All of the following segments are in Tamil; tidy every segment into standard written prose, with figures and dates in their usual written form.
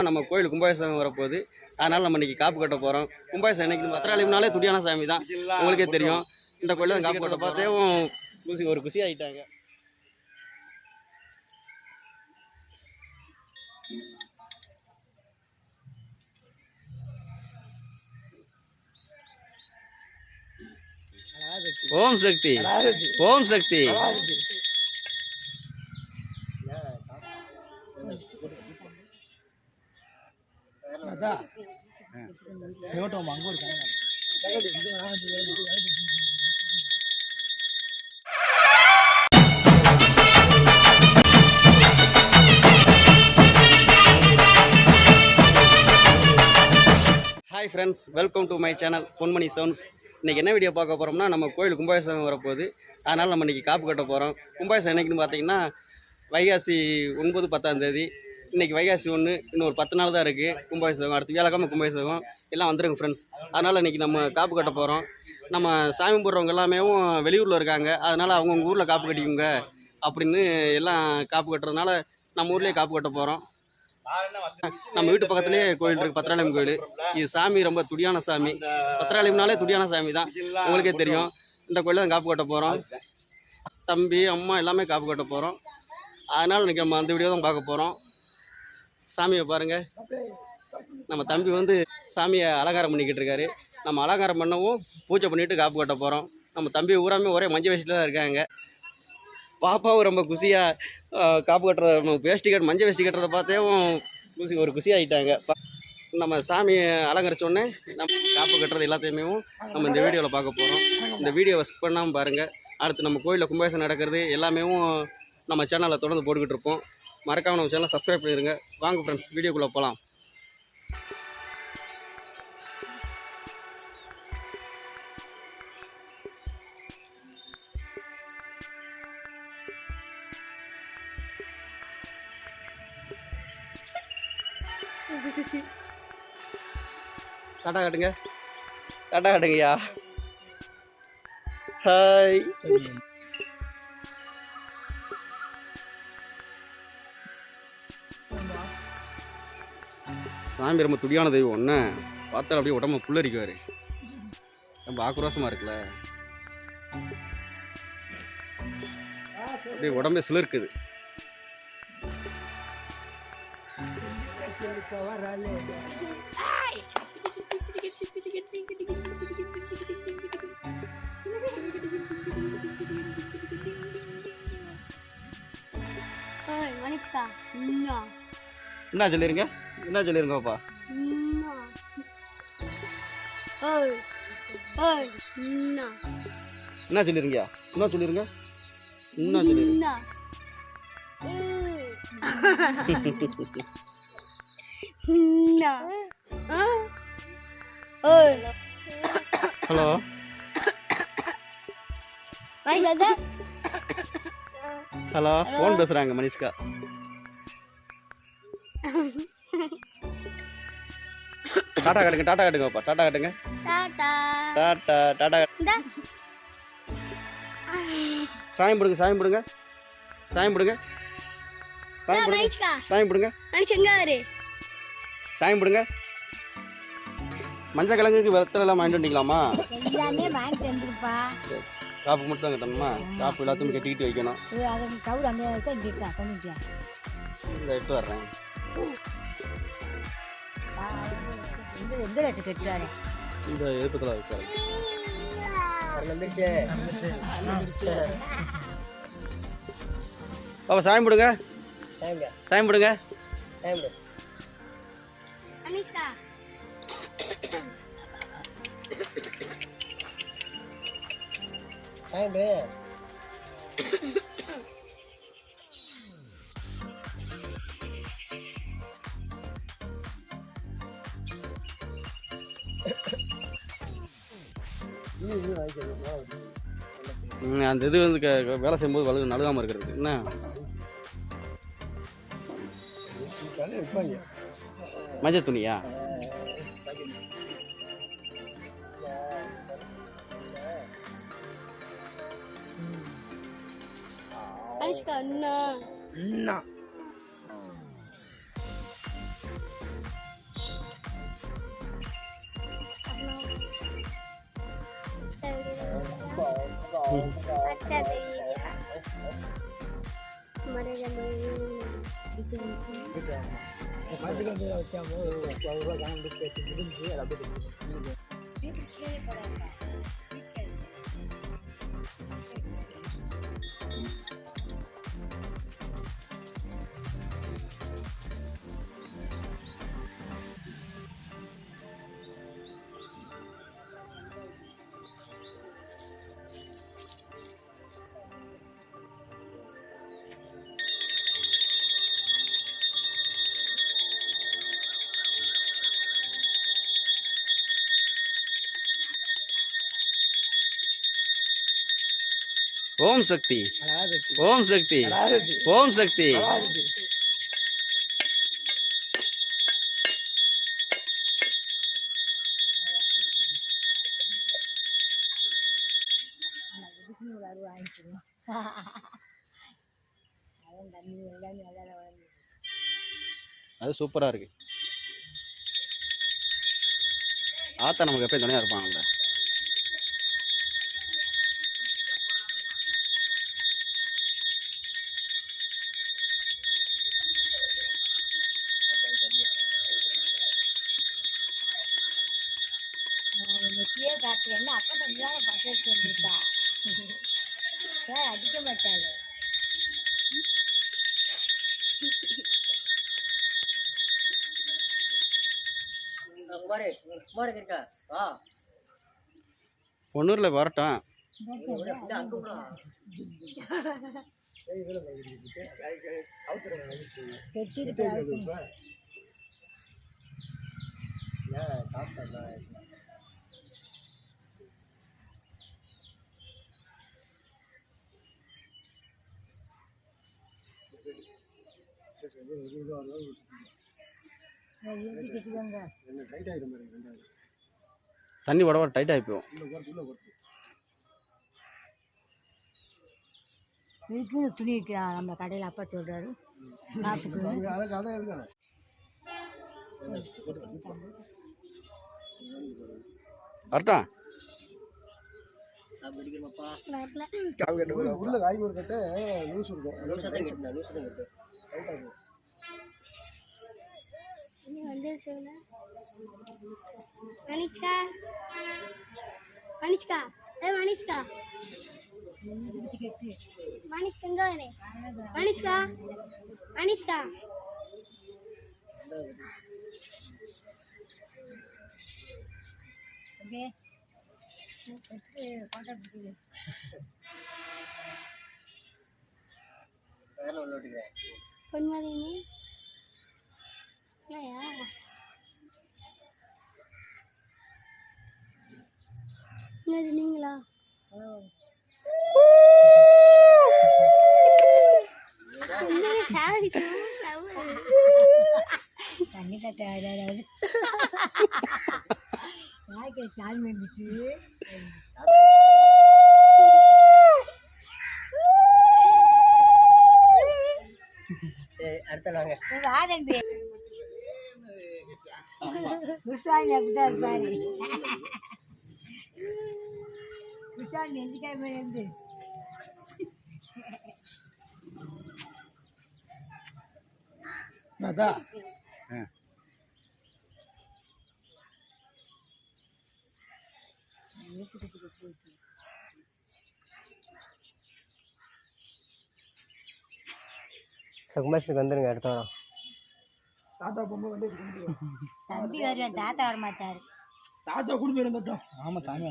நம்ம கோயில் கும்பாபிஷேகம் வரப்போகுது. அதனால் நம்ம இன்றைக்கி காப்பு கட்ட போகிறோம். கும்பாபிஷேகம் இன்னைக்கு பத்திராலயம்னாலே துடியான சாமி தான், உங்களுக்கே தெரியும். இந்த கோயிலில் தான் காப்பு கட்ட பார்த்தேவும் ஒரு குசி ஆகிட்டாங்க. Om Sakthi, Om Sakthi. Hi friends, welcome to my channel Ponmani sounds. இன்றைக்கி என்ன வீடியோ பார்க்க போகிறோம்னா, நம்ம கோயில் கும்பாபிஷேகம் வரப்போகுது. அதனால் நம்ம இன்றைக்கி காப்பு கட்ட போகிறோம். கும்பாபிஷேகம் என்னைக்குன்னு பார்த்தீங்கன்னா வைகாசி 9, 10ஆம் தேதி. இன்றைக்கி வைகாசி 1, இன்னும் ஒரு 10 நாள் தான் இருக்குது கும்பாபிஷேகம். அடுத்து வியாழக்கிழமை கும்பாபிஷேகம். எல்லாம் வந்துருங்க ஃப்ரெண்ட்ஸ். அதனால் இன்றைக்கி நம்ம காப்பு கட்ட போகிறோம். நம்ம சாமி போடுறவங்க எல்லாமே வெளியூரில் இருக்காங்க. அதனால் அவங்கவுங்க ஊரில் காப்பு கட்டிக்குங்க அப்படின்னு எல்லாம் காப்பு கட்டுறதுனால நம்ம ஊர்லேயே காப்பு கட்ட போகிறோம். நம்ம வீட்டு பக்கத்துலேயே கோயில் இருக்குது, பத்திராலயம் கோயில். இது சாமி ரொம்ப துடியான சாமி. பத்திராலயம்னாலே துடியான சாமி தான், உங்களுக்கே தெரியும். இந்த கோயிலில் தான் காப்பு கட்ட போகிறோம். தம்பி அம்மா எல்லாமே காப்பு கட்ட போகிறோம். அதனால் இன்றைக்கி நம்ம அந்த வீடியோ தான் பார்க்க போகிறோம். சாமியை பாருங்கள். நம்ம தம்பி சாமியை அலங்காரம் பண்ணிக்கிட்டு இருக்காரு. நம்ம அலங்காரம் பண்ணவும் பூஜை பண்ணிவிட்டு காப்பு கட்ட போகிறோம். நம்ம தம்பி ஊராமே ஒரே மஞ்சள் வேஷ்டியில் தான் இருக்காங்க. பாப்பாவும் ரொம்ப குசியாக காப்பு கட்டுறத, வேஷ்டி கட்டு மஞ்சள் வேஷ்டி கட்டுறதை பார்த்தேவும் ஒரு குசி ஆகிட்டாங்க. நம்ம சாமியை அலங்கரிச்சோடனே நம்ம காப்பு கட்டுறது எல்லாத்தையுமே நம்ம இந்த வீடியோவில் பார்க்க போகிறோம். இந்த வீடியோவை ஸ்கிப் பண்ணாமல் பாருங்கள். அடுத்து நம்ம கோயிலில் கும்பாபிஷேகம் நடக்கிறது எல்லாமே நம்ம சேனலில் தொடர்ந்து போட்டுக்கிட்டு இருப்போம். மறக்காமல் நம்ம சேனலை சப்ஸ்கிரைப் பண்ணிடுங்க. வாங்க ஃப்ரெண்ட்ஸ், வீடியோக்குள்ளே போகலாம். டாட்டா காட்டுங்க, டாட்டா காட்டுங்கய்யா. ஹாய். சாமி ரொம்ப துடியான தெய்வம். ஒன்று பார்த்தா அப்படியே உடம்பு புல்லரிக்குவார். ரொம்ப ஆக்ரோஷமாக இருக்குல்ல, அப்படியே உடம்பே சிலிருக்குது. என்ன சொல்லிருங்க, என்ன சொல்லிருங்க பாப்பா. என்ன சொல்லிருங்க, என்ன சொல்லிருங்க, என்ன சொல்லிருங்க. ஹலோ, ஹலோ, ஃபோன் பேசுறாங்க மனிஷ்கா. டாடா காட்டுங்க, டாடா காட்டுங்க பாப்பா, டாடா காட்டுங்க. டாடா டாடா. சாயம் போடுங்க, சாயம் போடுங்க, சாயம் போடுங்க, சாயம் போடுங்க, சாயம் போடுங்க, சாயம் போடுங்க. மஞ்சள் கிழங்குக்கு வெத்தலை எல்லாம் வாங்கிட்டு வந்துட்டீங்களாமா? காப்பு மட்டும் தான் கட்டணுமா? காப்பு எல்லாத்தையும் கட்டிக்கிட்டு வைக்கணும். இந்த எடுத்து வர்றேன். இந்த எழுப்பத்தில் வைக்கிறேன். பாப்பா சாயம் போடுங்க, சாயம் போடுங்க. அந்த இது வேலை செய்யும்போது நழுகாமல் இருக்கிறது. என்ன மஞ்சள் துணியா? ஓம் சக்தி, ஓம் சக்தி, ஓம் சக்தி. அது சூப்பராக இருக்கு. ஆத்தா நமக்கு எப்பயும் துணையாக இருப்பாங்கல்ல. அடிக்க மாட்டாள். பொன்னூரில் வரட்டும். தண்ணி உடவா டைட் ஆகிப்போம். துணி இருக்கிறான் நம்ம கடையில் அப்பா சொல்றாரு. வரட்டா மனிஷ்கா, மனிஷ்கா, மனிஷ்கா, மனிஷ்கா எங்க வரே? மனிஷ்கா, மனிஷ்கா, ஓகே பொன்மதினி என்னது நீங்களா? தண்ணி கட்ட சால் வந்துச்சு. அடுத்த நாங்க குஷாலி அப்படிதான் இருப்பாரு. குஷாலி நெஞ்சிக்காய் இருந்து குமாரத்துக்கு வந்துருங்க அடுத்த வாரம். தாத்தா பொம்மை வந்து தம்பி வருவான். தாத்தா வர மாட்டாரு. தாத்தா குடும்பம் இருந்துட்டோம். ஆமா சாமி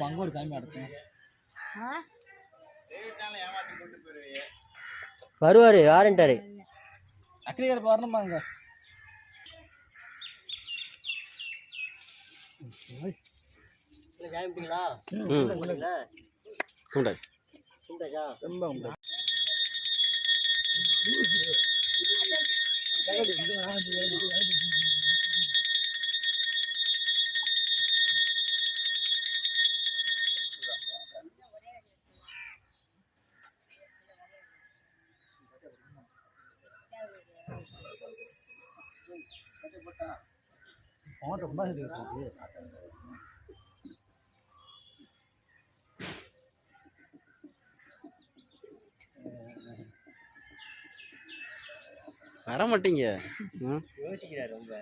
அங்க ஒரு சாமி அடுத்தோம் வருவாரு யாருன்ட்டாரு அக்னிகர் வரணுமாங்க. அவன்கிட்ட கும்பாபிஷேகத்துக்கு வர மாட்டீங்க. ம். யோசிக்கிறார் ரொம்ப.